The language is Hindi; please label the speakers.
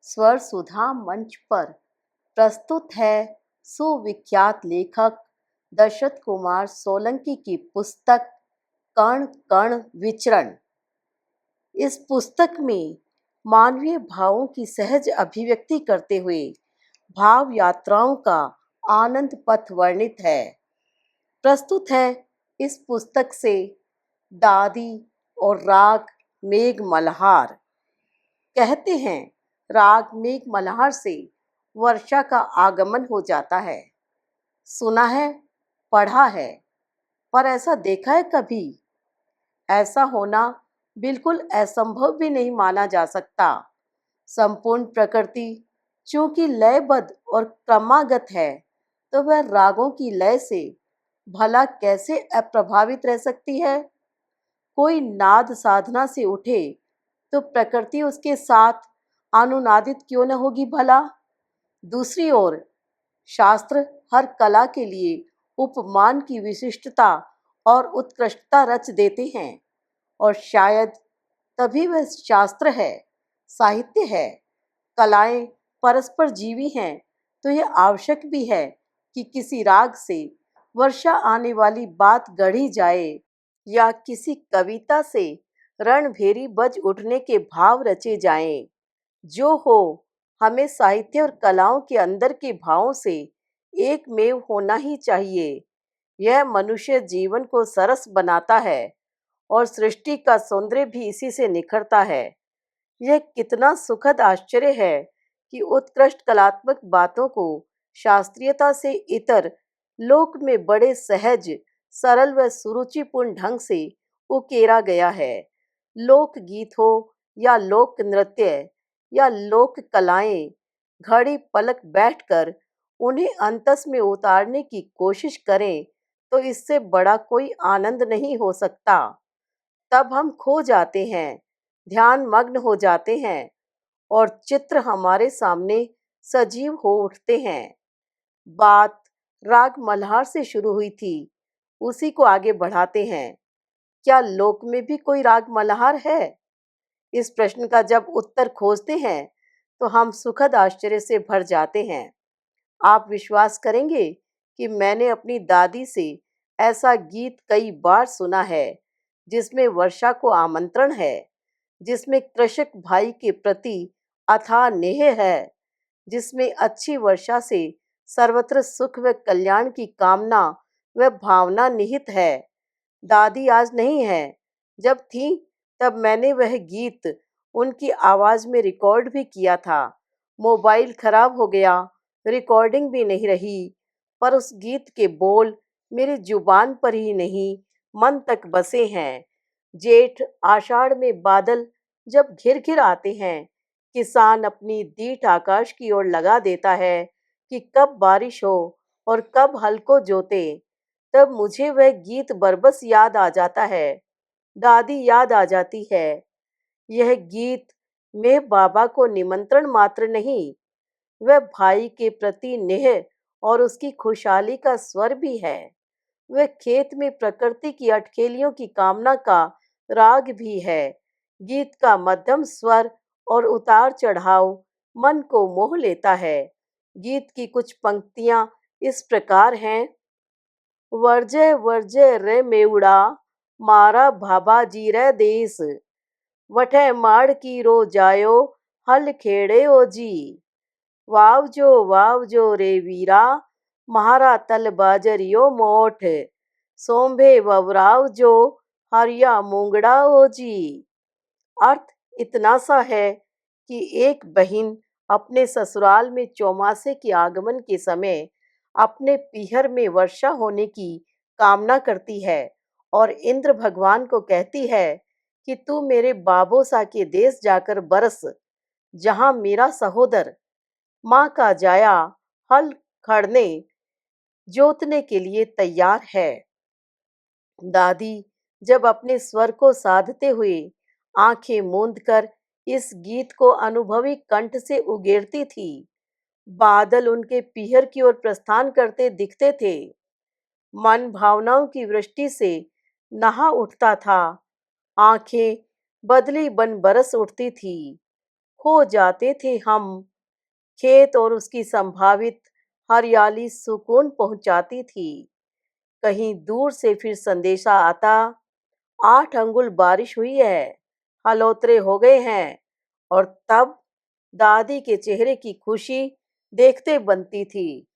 Speaker 1: स्वर सुधा मंच पर प्रस्तुत है सुविख्यात लेखक दशरथ कुमार सोलंकी की पुस्तक कण कण विचरण। इस पुस्तक में मानवीय भावों की सहज अभिव्यक्ति करते हुए भाव यात्राओं का आनंद पथ वर्णित है। प्रस्तुत है इस पुस्तक से दादी और राग मेघ मल्हार। कहते हैं राग मेघ मल्हार से वर्षा का आगमन हो जाता है। सुना है, पढ़ा है, पर ऐसा देखा है कभी? ऐसा होना बिल्कुल असंभव भी नहीं माना जा सकता। संपूर्ण प्रकृति चूंकि लयबद्ध और क्रमागत है, तो वह रागों की लय से भला कैसे अप्रभावित रह सकती है? कोई नाद साधना से उठे तो प्रकृति उसके साथ अनुनादित क्यों न होगी भला? दूसरी ओर शास्त्र हर कला के लिए उपमान की विशिष्टता और उत्कृष्टता रच देते हैं, और शायद तभी वह शास्त्र है, साहित्य है। कलाएं परस्पर जीवी हैं, तो यह आवश्यक भी है कि किसी राग से वर्षा आने वाली बात गढ़ी जाए, या किसी कविता से रणभेरी बज उठने के भाव रचे जाएं। जो हो, हमें साहित्य और कलाओं के अंदर के भावों से एकमेव होना ही चाहिए। यह मनुष्य जीवन को सरस बनाता है, और सृष्टि का सौंदर्य भी इसी से निखरता है। यह कितना सुखद आश्चर्य है कि उत्कृष्ट कलात्मक बातों को शास्त्रीयता से इतर लोक में बड़े सहज, सरल व सुरुचिपूर्ण ढंग से उकेरा गया है। लोक गीत हो या लोक नृत्य या लोक कलाएं, घड़ी पलक बैठकर उन्हें अंतस में उतारने की कोशिश करें तो इससे बड़ा कोई आनंद नहीं हो सकता। तब हम खो जाते हैं, ध्यान मग्न हो जाते हैं, और चित्र हमारे सामने सजीव हो उठते हैं। बात राग मल्हार से शुरू हुई थी, उसी को आगे बढ़ाते हैं। क्या लोक में भी कोई राग मल्हार है? इस प्रश्न का जब उत्तर खोजते हैं तो हम सुखद आश्चर्य से भर जाते हैं। आप विश्वास करेंगे कि मैंने अपनी दादी से ऐसा गीत कई बार सुना है, जिसमें वर्षा को आमंत्रण है, जिसमें कृषक भाई के प्रति अथाह नेह है, जिसमें अच्छी वर्षा से सर्वत्र सुख व कल्याण की कामना व भावना निहित है। दादी आज नहीं है, जब थी तब मैंने वह गीत उनकी आवाज में रिकॉर्ड भी किया था। मोबाइल खराब हो गया, रिकॉर्डिंग भी नहीं रही, पर उस गीत के बोल मेरी जुबान पर ही नहीं, मन तक बसे हैं। जेठ आषाढ़ में बादल जब घिर घिर आते हैं, किसान अपनी दीठ आकाश की ओर लगा देता है कि कब बारिश हो और कब हल को जोते। तब मुझे वह गीत बरबस याद आ जाता है, दादी याद आ जाती है। यह गीत में बाबा को निमंत्रण मात्र नहीं, वह भाई के प्रति नेह और उसकी खुशहाली का स्वर भी है। वह खेत में प्रकृति की अटखेलियों की कामना का राग भी है। गीत का मध्यम स्वर और उतार चढ़ाव मन को मोह लेता है। गीत की कुछ पंक्तियां इस प्रकार हैं। वर्जय वर्जय रे मेउड़ा, मारा भाभा जी रे देश, वठे माड़ की रो जायो, हल खेड़े ओ जी। वावजो रे वीरा, महारा तल बाजरियो मोठ, सोंभे ववराव जो, हरिया मूंगड़ा ओ जी। अर्थ इतना सा है कि एक बहिन अपने ससुराल में चौमासे के आगमन के समय अपने पीहर में वर्षा होने की कामना करती है, और इंद्र भगवान को कहती है कि तू मेरे बाबोसा के देश जाकर बरस, जहां मेरा सहोदर माँ का जाया हल खड़ने जोतने के लिए तैयार है। दादी जब अपने स्वर को साधते हुए आंखें मूंद कर इस गीत को अनुभवी कंठ से उगेरती थी, बादल उनके पीहर की ओर प्रस्थान करते दिखते थे। मन भावनाओं की वृष्टि से नहा उठता था, आंखें बदली बन बरस उठती थी। खो जाते थे हम। खेत और उसकी संभावित हरियाली सुकून पहुंचाती थी। कहीं दूर से फिर संदेशा आता, 8 अंगुल बारिश हुई है, हलोत्रे हो गए हैं। और तब दादी के चेहरे की खुशी देखते बनती थी।